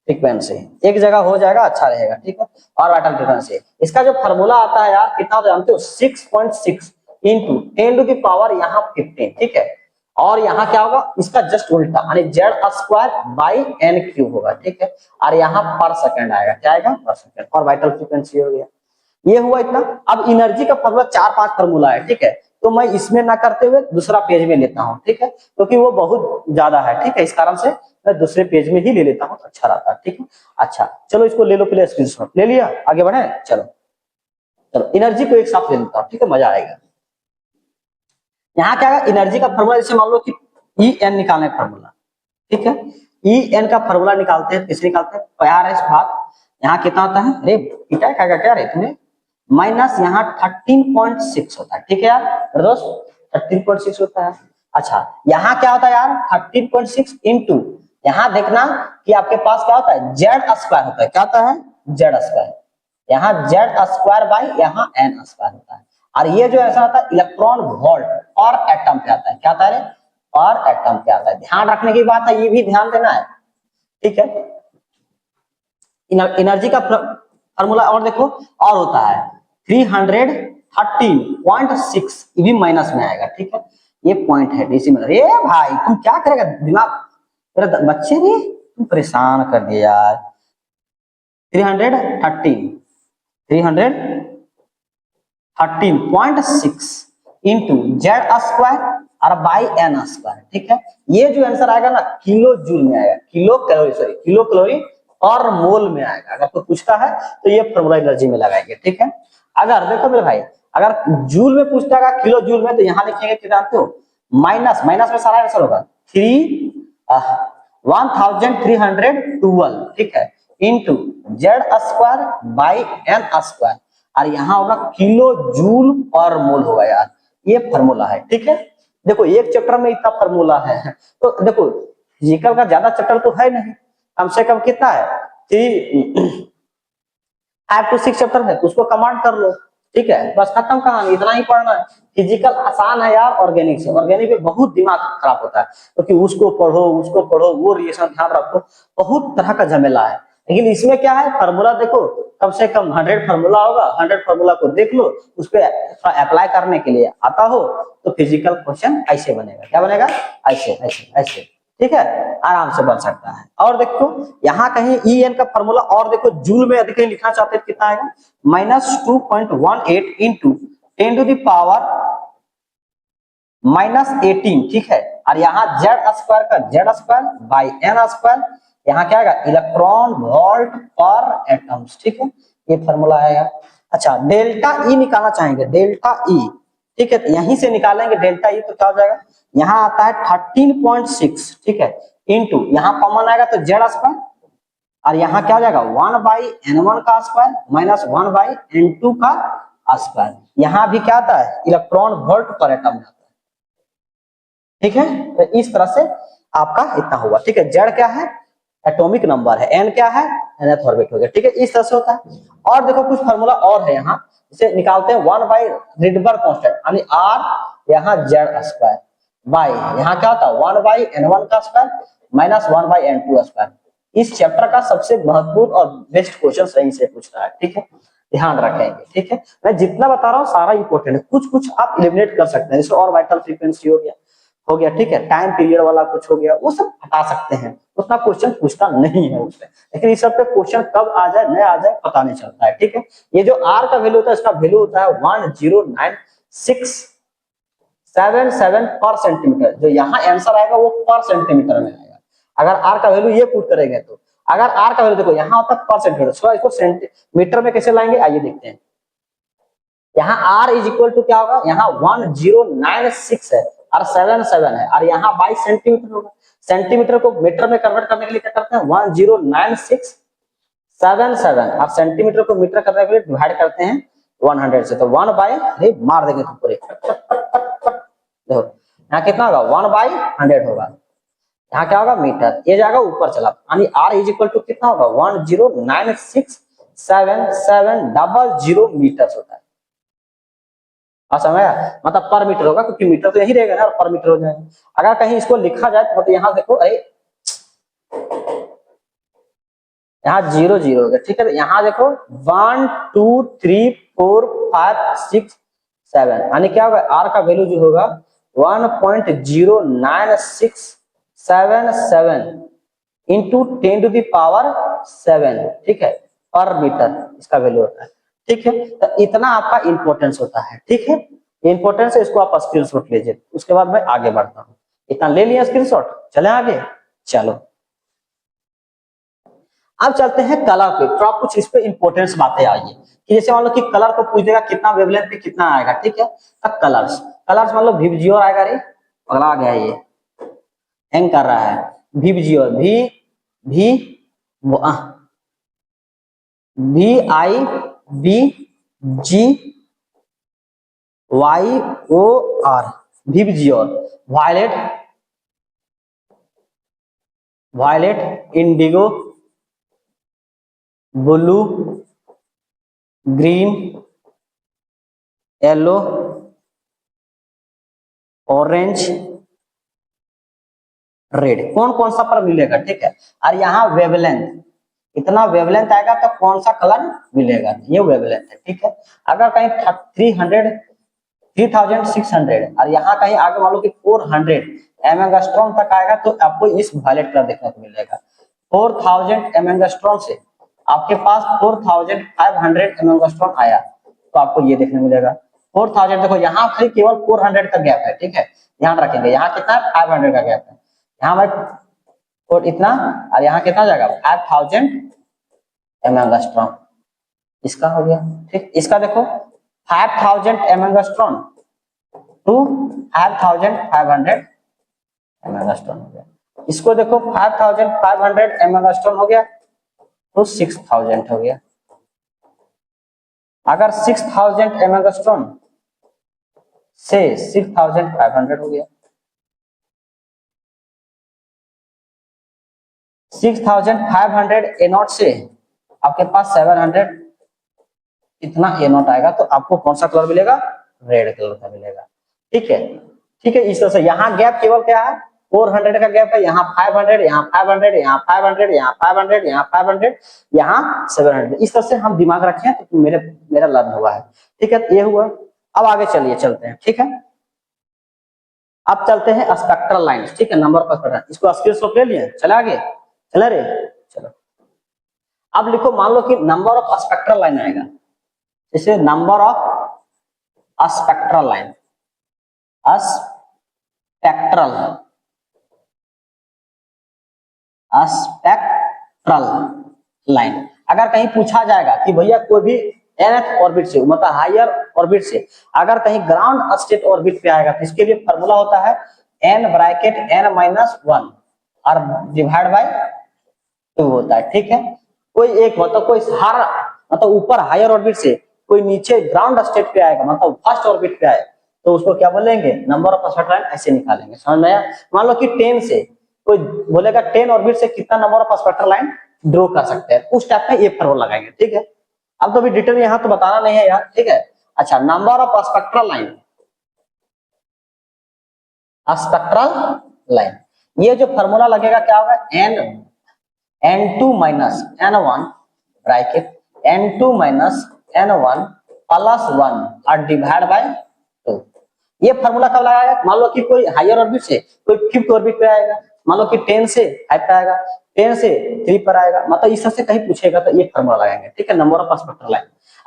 [SPEAKER 1] फ्रीक्वेंसी एक जगह हो जाएगा, अच्छा रहेगा। ठीक है, ऑर्बिटल फ्रीक्वेंसी इसका जो फार्मूला आता है यार, कितना जानते हो, 6.6 इंटू 10⁻, यहाँ 15। ठीक है, और यहाँ क्या होगा, इसका जस्ट उल्टा, यानी जेड स्क्वायर बाई n³ होगा। ठीक है, और यहाँ पर सेकंड आएगा। क्या आएगा, पर सेकंड, और वाइटल फ्रीक्वेंसी हो गया। ये हुआ इतना। अब एनर्जी का फार्मूला 4-5 फार्मूला है। ठीक है, तो मैं इसमें ना करते हुए दूसरा पेज में लेता हूँ। ठीक है, क्योंकि वो बहुत ज्यादा है। ठीक है, इस कारण से मैं दूसरे पेज में ही ले लेता हूँ, अच्छा रहता है। ठीक है, अच्छा चलो इसको ले लो, पहले स्क्रीनशॉट ले लिया, आगे बढ़े। चलो चलो एनर्जी को एक साथ ले लेता हूँ। ठीक है, मजा आएगा। यहाँ क्या है, एनर्जी का फार्मूला, जैसे मान लो कि En निकालने का फार्मूला। ठीक है, En का फार्मूला निकालते हैं, किससे निकालते हैं, प्यार है इस बात। यहाँ कितना होता है, अरे बेटा क्या रे तुम्हें, माइनस यहाँ 13.6 होता है। ठीक है यार मेरे दोस्त, 13.6 होता है। अच्छा यहाँ क्या होता है यार, 13.6 इंटू, यहाँ देखना कि आपके पास क्या होता है, जेड स्क्वायर होता है। क्या होता है, जेड स्क्वायर, यहाँ जेड स्क्वायर बाई यहाँ एन स्क्वायर होता है। और ये जो ऐसा होता है इलेक्ट्रॉन वोल्ट और एटम पे आता है। क्या आता है, और एटम पे आता है। ध्यान रखने की बात है, ये भी ध्यान देना है। ठीक है, एनर्जी का फार्मूला और देखो, और होता है 313.6, ये भी माइनस में आएगा। ठीक है, ये पॉइंट है डेसिमल। ए भाई तुम क्या करेगा दिमाग, मेरे बच्चे ने तुम परेशान कर दिया यार। 313.6 इंटू जेड स्क्वायर और बाई एन स्क्वायर। ठीक है, ये जो आंसर आएगा ना, किलो जूल में आएगा, kilo calorie, sorry kilo calorie और मोल में आएगा। अगर कोई पूछता है तो ये फॉर्मूला एनर्जी में लगाएंगे। ठीक है, अगर देखो मेरे भाई, अगर जूल में पूछता है किलो जूल में, तो यहाँ लिखेंगे कि जानते हो, माइनस में सारा आंसर होगा 1312। ठीक है, into z square by n square, और यहाँ होगा किलो जूल पर मोल होगा यार। ये फार्मूला है। ठीक है, देखो एक चैप्टर में इतना फार्मूला है, तो देखो फिजिकल का ज्यादा चैप्टर तो है नहीं, कम से कम कितना है, 5 to 6 चैप्टर है, उसको कमांड कर लो। ठीक है, बस खत्म कहानी, इतना ही पढ़ना है। फिजिकल आसान है यार, ऑर्गेनिक से, ऑर्गेनिक पे बहुत दिमाग खराब होता है, क्योंकि उसको पढ़ो, वो रिएक्शन ध्यान रखो, बहुत तरह का झमेला है। लेकिन इसमें क्या है, फार्मूला देखो, कम से कम 100 फार्मूला होगा, 100 फार्मूला को देख लो, उस पर अप्लाई करने के लिए आता हो, तो फिजिकल क्वेश्चन ऐसे बनेगा। क्या बनेगा, ऐसे ऐसे ऐसे। ठीक है, आराम से बन सकता है। और देखो यहाँ कहीं En का फार्मूला, और देखो जूल में अधिक लिखना चाहते हैं, कितना आएगा, -2.18 इंटू 10⁻−18। ठीक है, और यहाँ जेड स्क्वायर का z square by n square, यहाँ क्या आएगा, इलेक्ट्रॉन वोल्ट पर एटम्स। ठीक है, ये फार्मूला आएगा। अच्छा डेल्टा ई निकालना चाहेंगे, डेल्टा ई। ठीक है, तो यहीं से निकालेंगे डेल्टा ई, तो क्या हो जाएगा, यहाँ आता है 13.6। ठीक है, इंटू यहाँ कॉमन आएगा तो जेड स्क्वायर, और यहाँ क्या हो जाएगा 1/n1 का स्क्वायर माइनस 1/n2 का स्क्वायर। यहाँ भी क्या आता है, इलेक्ट्रॉन वोल्ट पर एटम आता है। ठीक है, तो इस तरह से आपका इतना हुआ। ठीक है, जेड क्या है, एटॉमिक नंबर है, एन क्या है, nth ऑर्बिट हो गया। ठीक है, इस तरह से होता है। और देखो कुछ फार्मूला और है यहाँ, इसे निकालते हैं 1/रिडबर्ग कांस्टेंट, यानी आर यहाँ जेड स्क्वायर बाई यहाँ क्या होता है 1/n1 का स्क्वायर माइनस 1/n2 स्क्वायर। इस चैप्टर का सबसे महत्वपूर्ण और बेस्ट क्वेश्चन सही से पूछ रहा है। ठीक है, ध्यान रखेंगे। ठीक है, मैं जितना बता रहा हूँ सारा इंपॉर्टेंट है, कुछ कुछ आप एलिमिनेट कर सकते हैं, जैसे और वाइटल फ्रीक्वेंसी हो गया। ठीक है, टाइम पीरियड वाला कुछ हो गया, वो सब हटा सकते हैं, उतना क्वेश्चन पूछता नहीं है उसमें। लेकिन इस सब पे क्वेश्चन कब आ जाए न आ जाए पता नहीं चलता है। ठीक है, ये जो आर का वैल्यू होता है, इसका वैल्यू होता है 109677 पर सेंटीमीटर। जो यहाँ आंसर आएगा वो पर सेंटीमीटर में आएगा। अगर आर का वैल्यू ये पुट करेंगे तो, अगर आर का वैल्यू देखो यहाँ होता है पर सेंटीमीटर, इसको सेंटीमीटर में कैसे लाएंगे, आइए देखते हैं। यहाँ r इज इक्वल टू क्या होगा, यहाँ 1096 है और 77 है, और यहाँ 22 सेंटीमीटर होगा। सेंटीमीटर को मीटर में कन्वर्ट करने के लिए क्या करते हैं, 1096 77 और सेंटीमीटर को मीटर करने के लिए डिवाइड करते हैं 100 से, तो 1 बाय मार देंगे तो पूरे, देखो यहाँ कितना होगा 1/100 होगा, यहाँ क्या होगा मीटर, ये जाएगा ऊपर चला, यानी r इज इक्वल टू कितना होगा 1096700 मीटर होता है। समझ आया, मतलब पर मीटर होगा क्योंकि मीटर तो यही रहेगा ना, और पर मीटर हो जाएगा। अगर कहीं इसको लिखा जाए तो मतलब यहाँ देखो, अरे यहाँ 0 0 हो गया, ठीक है, यहाँ देखो 1 2 3 4 5 6 7, यानी क्या होगा r का वैल्यू जो होगा 1.09677 इंटू 10⁻⁷, ठीक है, पर मीटर इसका वैल्यू होता है, ठीक है। तो इतना आपका इंपॉर्टेंस होता है, ठीक है, इंपॉर्टेंस है, इसको आप स्क्रीनशॉट लीजिए, उसके बाद मैं आगे बढ़ता हूँ। इतना ले लिया स्क्रीनशॉट, चले आगे, चलो अब चलते हैं कलर पे, तो आप कुछ इस पे इंपॉर्टेंस बातें आइए कि जैसे मान लो कि कलर को पूछ देगा कितना वेवलेंथ पे कितना आएगा, ठीक है। अब कलर्स मान लो विबजियोर आएगा, रे अगला आ गया, ये हैंग कर रहा है, VIBGYOR VIBGYOR VIBGYOR, violet indigo blue green yellow orange red, कौन कौन सा पर मिलेगा, ठीक है। और यहाँ वेवलेंथ, इतना वेवलेंथ आएगा तो कौन सा कलर मिलेगा, ये वेवलेंथ है, ठीक है। अगर कहीं 3600 और यहाँ कहीं आगे मान लो कि 400 एंगस्ट्रॉम तक आएगा तो आपको इस वायलेट कलर देखने को मिलेगा। 4000 एंगस्ट्रॉम से आपके पास 4500 एंगस्ट्रॉम आया तो आपको ये देखने मिलेगा 4000, देखो यहाँ खाली केवल 400 का गैप है, ठीक है, ध्यान रखेंगे, यहाँ कितना 500 का गैप है, यहाँ भाई और इतना, और यहाँ कितना जाएगा 5000 एंगस्ट्रॉम, इसका हो गया, ठीक। इसका देखो 5000 एंगस्ट्रॉम टू 5500 एंगस्ट्रॉम हो गया, इसको देखो 5500 एंगस्ट्रॉम हो गया तो 6000 हो गया। अगर 6000 एंगस्ट्रॉम से 6500 हो गया, 6500 ए नॉट से आपके पास 700, इतना ए नॉट आएगा तो आपको कौन सा कलर मिलेगा, रेड कलर का मिलेगा, ठीक है, ठीक है। इस तरह से यहाँ गैप केवल क्या है 400 का गैप है, यहाँ 500, यहाँ 500, यहाँ 500, यहाँ 500, यहाँ 500, यहाँ 700, इस तरह से हम दिमाग रखें तो मेरा लर्न हुआ है, ठीक है, ये हुआ। अब आगे चलिए चलते हैं, ठीक है, अब चलते हैं स्पेक्ट्रल लाइंस, ठीक है, नंबर ऑफ स्पेक्ट्रल, इसको स्क्रीनशॉट ले लिए, चले आगे, चले रे, चलो अब लिखो, मान लो कि नंबर ऑफ स्पेक्ट्रल लाइन आएगा, जैसे number of spectral line, spectral line, अगर कहीं पूछा जाएगा कि भैया कोई भी nth ऑर्बिट से, मतलब हायर ऑर्बिट से अगर कहीं ग्राउंड स्टेट ऑर्बिट पे आएगा तो इसके लिए फॉर्मूला होता है n-1 और डिवाइड बाय 2 होता है, ठीक है। कोई एक मतलब कोई हर मतलब ऊपर हायर ऑर्बिट से कोई नीचे ग्राउंड स्टेट पे आएगा, मतलब फर्स्ट ऑर्बिट पे आए तो उसको क्या बोलेंगे, नंबर ऑफ स्पेक्ट्रल लाइन, ऐसे निकालेंगे, समझ में आया। मान लो कि 10 से कोई बोलेगा 10 ऑर्बिट से कितना number of spectral line draw कर सकते हैं, उस टाइप का ये फॉर्मूला लगाएंगे, ठीक है। अब तो भी डिटेल यहाँ तो बताना नहीं है यार, ठीक है। अच्छा, नंबर ऑफ स्पेक्ट्रल लाइन, ये जो फॉर्मूला लगेगा क्या होगा, n2 minus n1 bracket n2 minus n1 plus 1 और डिवाइड बाय 2। ये फॉर्मूला कब लगाएगा, मान लो कि कोई हायर ऑर्बिट से कोई फिफ्थ ऑर्बिट पे आएगा, मान लो कि 10 से 5 पे आएगा, 10 से 3 पर आएगा, मतलब इस तरह से कहीं पूछेगा तो ये फॉर्मूला लगाएंगे, ठीक है, number of spectral line.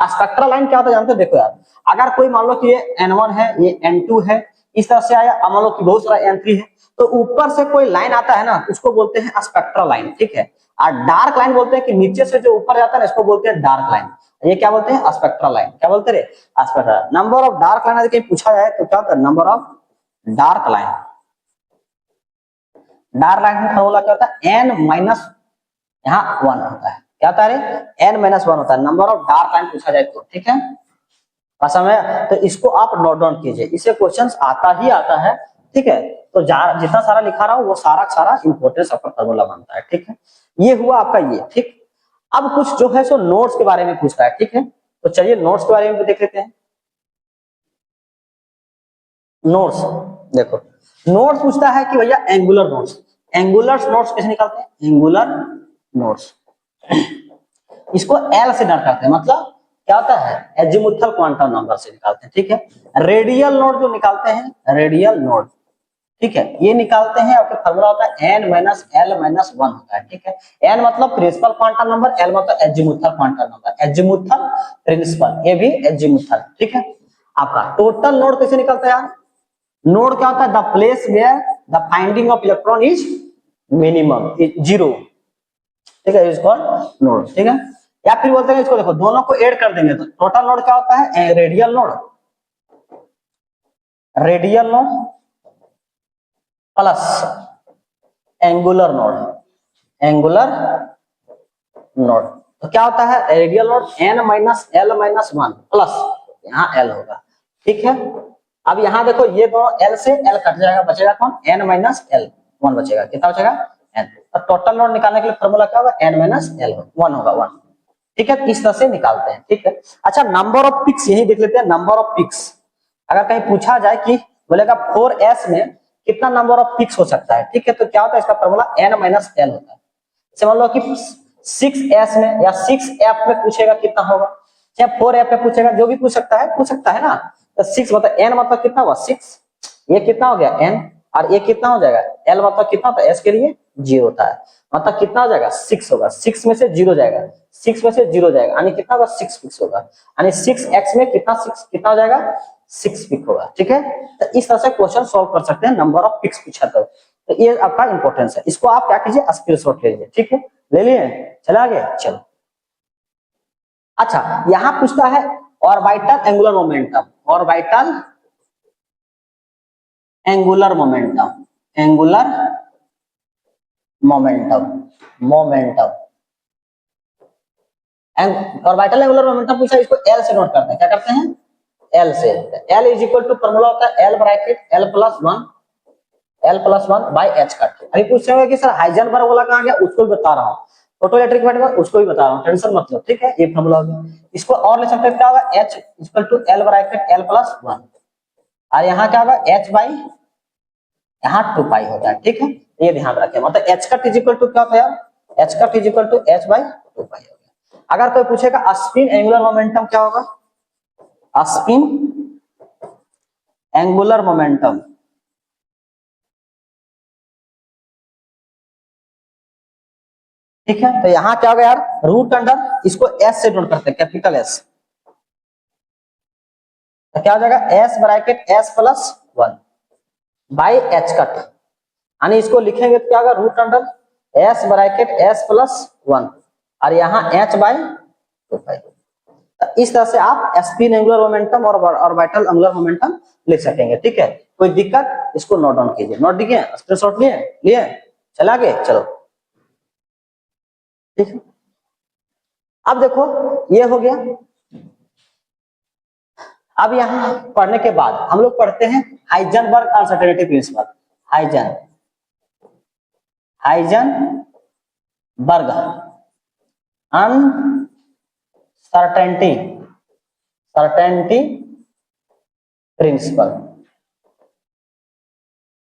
[SPEAKER 1] Spectral line क्या होता है जानते हो, देखो यार, अगर कोई मान लो कि ये n1 है, ये n2 है, इस तरह से आया, मान लो कि बहुत सारा n3 है, तो ऊपर से कोई लाइन आता है ना, उसको बोलते हैं स्पेक्ट्रल लाइन, ठीक है। और डार्क लाइन बोलते हैं कि नीचे से जो ऊपर जाता है ना, इसको बोलते हैं डार्क लाइन, ये क्या बोलते हैं, स्पेक्ट्रल लाइन, क्या बोलते हैं, spectral. Number of dark line यदि पूछा जाए तो क्या होता है, number of dark line, dark line का फॉर्मूला क्या होता है, n माइनस यहाँ 1 होता है, क्या होता है, n-1 होता है, नंबर ऑफ डार्क लाइन पूछा जाए तो, ठीक है, आसान है। तो इसको आप नोट डाउन कीजिए, इसे क्वेश्चंस आता ही आता है, ठीक है। तो जितना सारा लिखा रहा हूं वो सारा सारा इंपॉर्टेंस आपका फॉर्मूला बनता है, ठीक है। ये हुआ आपका ये, ठीक। अब कुछ जो है सो नोट्स के बारे में पूछता है, ठीक है। तो चलिए नोट्स के बारे में भी देख लेते हैं। नोट्स देखो, नोट्स पूछता है कि भैया एंगुलर नोट्स, एंगुलर नोट्स कैसे निकालते हैं, एंगुलर नोट्स इसको एल से डर करते हैं, मतलब क्या होता है, एजिमुथल क्वांटम नंबर से निकालते हैं, ठीक है। रेडियल नोड जो निकालते हैं, रेडियल नोड, ठीक है, ये निकालते हैं, आपका फॉर्मूला होता है n माइनस l माइनस 1 होता है, ठीक है। n मतलब प्रिंसिपल क्वांटम नंबर, l मतलब azimuthal quantum number, azimuthal principal, ये भी एजिमुथल, ठीक है। आपका टोटल नोड कैसे निकलता है यार, नोड क्या होता है, the place where the finding of electron is minimum, zero, ठीक है, इज कॉल्ड नोड, ठीक है। या फिर बोलते हैं इसको, देखो दोनों को ऐड कर देंगे तो टोटल नोड क्या होता है, radial node, radial node plus angular node, angular node. तो क्या होता है, radial node n minus l minus 1 plus यहाँ l होगा, ठीक है। अब यहाँ देखो ये दोनों l से l कट जाएगा, बचेगा कौन, n माइनस l 1 बचेगा, कितना बचेगा n। और टोटल नोड निकालने के लिए फॉर्मूला क्या होगा, n माइनस l 1 होगा 1, ठीक है। इस तरह से निकालते हैं, ठीक है। अच्छा नंबर ऑफ पिक्स यही देख लेते हैं, नंबर ऑफ पिक्स अगर कहीं पूछा जाए कि बोलेगा 4s में कितना नंबर ऑफ पिक्स हो सकता है, ठीक है। तो क्या होता है, इसका फॉर्मूला n माइनस l होता है। जैसे मान लो कि 6s में या 6f में पूछेगा कितना होगा, चाहे 4f में पूछेगा, जो भी पूछ सकता है ना। तो 6 मतलब n मतलब कितना हुआ 6, ये कितना हो गया n, और ये कितना हो जाएगा l मतलब कितना होता है, s के लिए 0 होता है, मतलब कितना हो जाएगा 6 होगा, 6 में से 0 जाएगा, 6 में से 0 जाएगा, यानी कितना होगा 6 पिक्स होगा, यानी 6x में कितना 6 कितना हो जाएगा 6 पिक होगा, ठीक है। तो इस तरह से क्वेश्चन सॉल्व कर सकते हैं, नंबर ऑफ पिक्स पूछा तो ये आपका इंपॉर्टेंस है, इसको आप क्या कीजिए स्क्रीनशॉट ले लीजिए, ठीक है, ले लिए, चला आगे चलो। अच्छा यहां पूछता है orbital angular momentum, orbital angular momentum, angular momentum, momentum orbital angular momentum पूछा, इसको एल से नोट करते हैं, क्या करते हैं एल से, l is equal to formula होता है l bracket l plus 1 by h cut. अभी पूछ रहे हो कि सर हाइजेनबर्ग वाला कहां गया, उसको भी बता रहा हूँ, फोटोइलेक्ट्रिक मैटर उसको भी बता रहा हूँ, टेंशन मत लो, ठीक है। ये फॉर्मूला हो गया, इसको और ले सकते हैं, क्या होगा h equal to l bracket l plus 1, और यहाँ क्या होगा एच बाई यहाँ 2 पाई होता है, ठीक है। ये ध्यान रखें, मतलब h cut is equal to क्या होता है यार, h cut is equal to h by 2 pi हो गया। अगर कोई पूछेगा स्पिन एंगुलर मोमेंटम क्या होगा, स्पिन एंगुलर मोमेंटम, ठीक है। तो यहाँ क्या होगा यार, रूट अंडर, इसको एस से नोट करते हैं, कैपिटल एस, तो क्या हो जाएगा s bracket s plus 1 by h cut, यानी इसको लिखेंगे तो क्या होगा root under s bracket s plus 1 और यहाँ एच बाई 2 पाई। इस तरह से आप स्पिन एंगुलर मोमेंटम और ऑर्बिटल एंगुलर मोमेंटम लिख सकेंगे, ठीक है। कोई दिक्कत, इसको नोट डाउन कीजिए, नोट दिए स्क्रीनशॉट लिए लिए, चला आगे चलो, ठीक है। अब देखो ये हो गया, अब यहाँ पढ़ने के बाद हम लोग पढ़ते हैं Heisenberg uncertainty principle, Heisenberg uncertainty principle,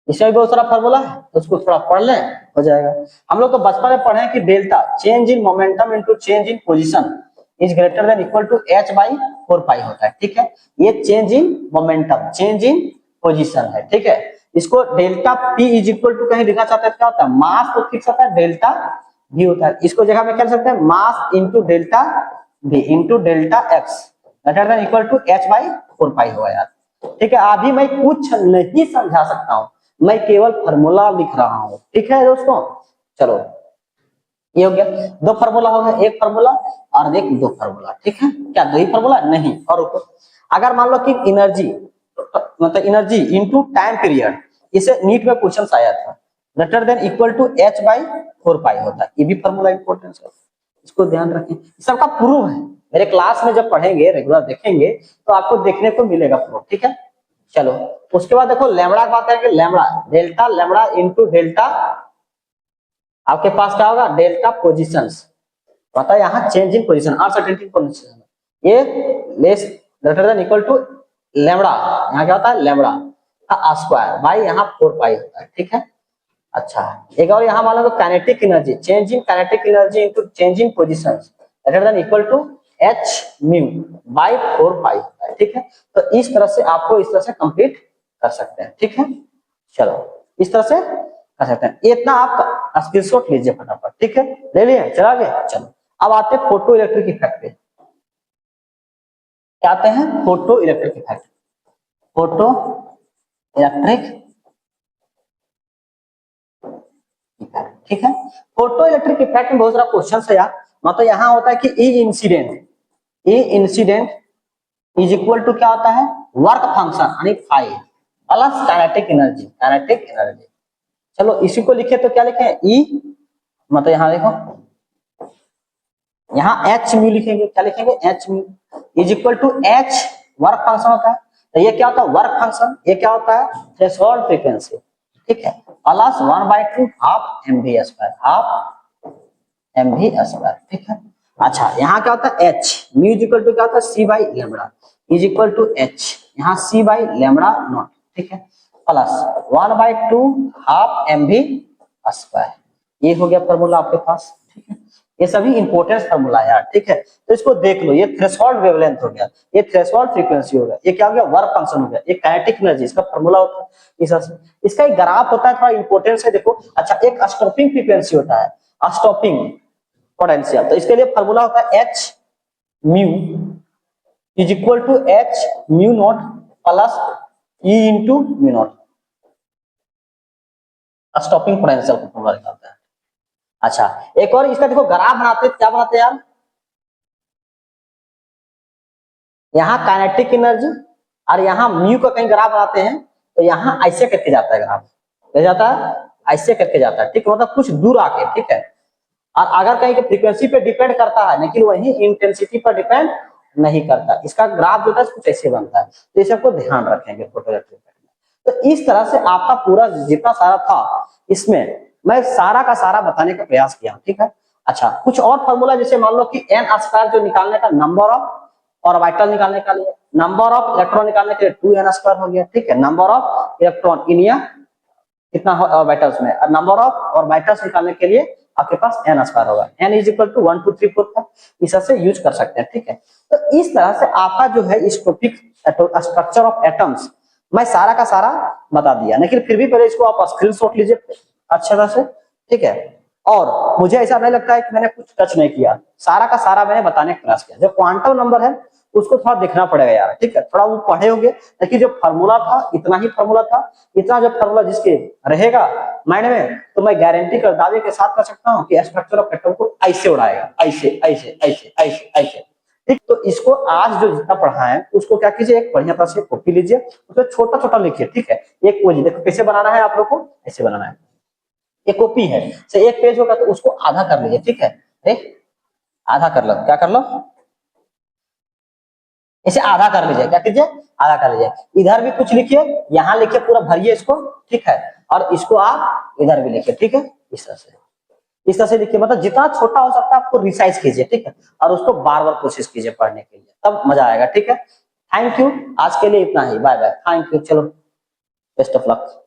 [SPEAKER 1] इसमें भी बहुत सारा फॉर्मूला है, तो उसको थोड़ा पढ़ लें हो जाएगा। हम लोग तो बचपन में पढ़े कि delta change in momentum into change in position is greater than equal to h by 4 pi होता है, ठीक है। ये change in momentum, change in position है, ठीक है। इसको delta p is equal to कहीं लिखना चाहते हैं, क्या होता है मास तो फिक्स होता है, डेल्टा v होता है, इसको जगह में क्या सकते हैं mass into delta v into delta x greater than equal to h by 4 pi होगा यार, ठीक है। अभी मैं कुछ नहीं समझा सकता हूँ, मैं केवल फार्मूला लिख रहा हूं, ठीक है दोस्तों। चलो ये हो गया, दो फार्मूला हो गया, एक फार्मूला और एक दो फार्मूला, ठीक है। क्या दो ही फार्मूला नहीं, और अगर मान लो कि एनर्जी मतलब एनर्जी इनटू टाइम पीरियड, इसे नीट में क्वेश्चन आया था, greater than equal to h by 4 pi होता है, ये भी फार्मूला इंपॉर्टेंट है, इसको ध्यान रखें, सबका प्रूफ है, मेरे क्लास में जब पढ़ेंगे रेगुलर देखेंगे तो आपको देखने को मिलेगा प्रूफ, ठीक है। चलो उसके बाद देखो लैम्बडा की बात करेंगे, lambda delta lambda into delta, आपके पास क्या होगा डेल्टा पोजीशंस, पता है यहाँ change in position uncertainty position, ये less greater than equal to lambda, यहाँ क्या होता है लैम्बडा का स्क्वायर बाई यहाँ 4 पाई होता है, ठीक है। अच्छा एक और यहाँ मान लो kinetic energy, change in kinetic energy into change in positions greater than equal to h mu by 4 pi होता है, ठीक है। तो इस तरह से आपको इस तरह से कंप्लीट कर सकते हैं, ठीक है। चलो इस तरह से कर सकते हैं, इतना आप स्क्रीनशॉट लीजिए फटाफट, ठीक है। ले लिए चला आगे, चलो अब आते हैं फोटो इलेक्ट्रिक इफेक्ट पे, क्या आते हैं photo electric effect, photo electric effect, ठीक है। फोटो इलेक्ट्रिक इफेक्ट में बहुत सारा क्वेश्चन है यार, मतलब यहाँ होता है कि E incident is equal to क्या होता है वर्क फंक्शन यानी phi plus kinetic energy, kinetic energy. चलो इसी को लिखे तो क्या लिखे ई, मतलब यहाँ देखो यहाँ एच म्यू लिखेंगे, क्या लिखेंगे h mu is equal to h work function होता है, तो ये क्या होता है वर्क फंक्शन, ये क्या होता है थ्रेशोल्ड फ्रीक्वेंसी, ठीक है, plus 1/2 half m v square, half m v square, ठीक है। अच्छा यहाँ क्या होता है h mu is equal to क्या होता है c by lambda is equal to h, यहाँ सी बाई लैम्बडा नॉट, ठीक है, plus 1/2 half m v square, ये हो गया फॉर्मूला आपके पास, ठीक है। ये सभी इंपॉर्टेंट फॉर्मूला है यार, ठीक है। तो इसको देख लो, ये थ्रेशोल्ड वेवलेंथ हो गया, ये थ्रेशोल्ड फ्रीक्वेंसी हो गया, ये क्या हो गया वर्क फंक्शन हो गया, ये काइनेटिक एनर्जी इसका फॉर्मूला होता है इस तरह से। इसका एक ग्राफ होता है, थोड़ा इंपॉर्टेंस है देखो। अच्छा एक स्टॉपिंग फ्रीक्वेंसी होता है, स्टॉपिंग पोटेंशियल, तो इसके लिए फॉर्मूला होता है h mu is equal to h mu not plus e into mu not, stopping potential का फॉर्मूला निकालता है। अच्छा एक और इसका देखो ग्राफ बनाते क्या बनाते यार, यहाँ काइनेटिक एनर्जी और यहाँ म्यू का कहीं ग्राफ बनाते हैं तो यहाँ ऐसे करके जाता है ग्राफ, ले जाता है ऐसे करके जाता है, ठीक है, मतलब कुछ दूर आके, ठीक है। और अगर कहीं के फ्रीक्वेंसी पे डिपेंड करता है लेकिन वही इंटेंसिटी पर डिपेंड नहीं करता, इसका ग्राफ जो है कुछ ऐसे बनता है, तो इसे आपको ध्यान रखेंगे फोटो इलेक्ट्रिक में। तो इस तरह से आपका पूरा जितना सारा था इसमें मैं सारा का सारा बताने का प्रयास किया, ठीक है। अच्छा कुछ और फॉर्मूला जैसे मान लो कि एन स्क्वायर जो निकालने का नंबर ऑफ ऑर्बिटल निकालने का लिए, नंबर ऑफ इलेक्ट्रॉन निकालने के लिए 2n स्क्वायर हो गया, ठीक है। नंबर ऑफ इलेक्ट्रॉन इन या कितना ऑर्बिटल्स में, और नंबर ऑफ ऑर्बिटल्स निकालने के लिए आपके पास n स्क्वायर होगा, n इज इक्वल टू 1 2 3 4 5, इस तरह से यूज कर सकते हैं, ठीक है। तो इस तरह से आपका जो है इस टॉपिक स्ट्रक्चर ऑफ एटम्स मैं सारा का सारा बता दिया, लेकिन फिर भी पहले इसको आप स्क्रीनशॉट लीजिए अच्छे तरह से, ठीक है। और मुझे ऐसा नहीं लगता है कि मैंने कुछ टच नहीं किया, सारा का सारा मैंने बताने का प्रयास किया। जो क्वांटम नंबर है उसको थोड़ा देखना पड़ेगा यार, ठीक है, थोड़ा वो पढ़े होंगे, लेकिन जो फार्मूला था इतना ही फार्मूला था, इतना जो फार्मूला जिसके रहेगा माइंड में तो मैं गारंटी कर दावे के साथ कर सकता हूँ कि स्ट्रक्चर ऑफ एटम को ऐसे उड़ाएगा, ऐसे ऐसे ऐसे ऐसे ऐसे, ठीक। तो इसको आज जो जितना पढ़ा है उसको क्या कीजिए एक बढ़िया तरह से कॉपी लीजिए, उसमें छोटा छोटा लिखिए, ठीक है। एक पेज देखो कैसे बनाना है आप लोग को, ऐसे बनाना है, एक कॉपी है से एक पेज होगा तो उसको आधा कर लीजिए, ठीक है, देख आधा कर लो, क्या कर लो इसे आधा कर लीजिए, क्या कीजिए आधा कर लीजिए, इधर भी कुछ लिखिए, यहाँ लिखिए पूरा भरिए इसको, ठीक है, और इसको आप इधर भी लिखिए, ठीक है, इस तरह से लिखिए, मतलब जितना छोटा हो सकता है आपको रिसाइज कीजिए, ठीक है, और उसको बार बार कोशिश कीजिए पढ़ने के लिए, तब मजा आएगा, ठीक है। थैंक यू, आज के लिए इतना ही, बाय बाय, थैंक यू, चलो बेस्ट ऑफ लक।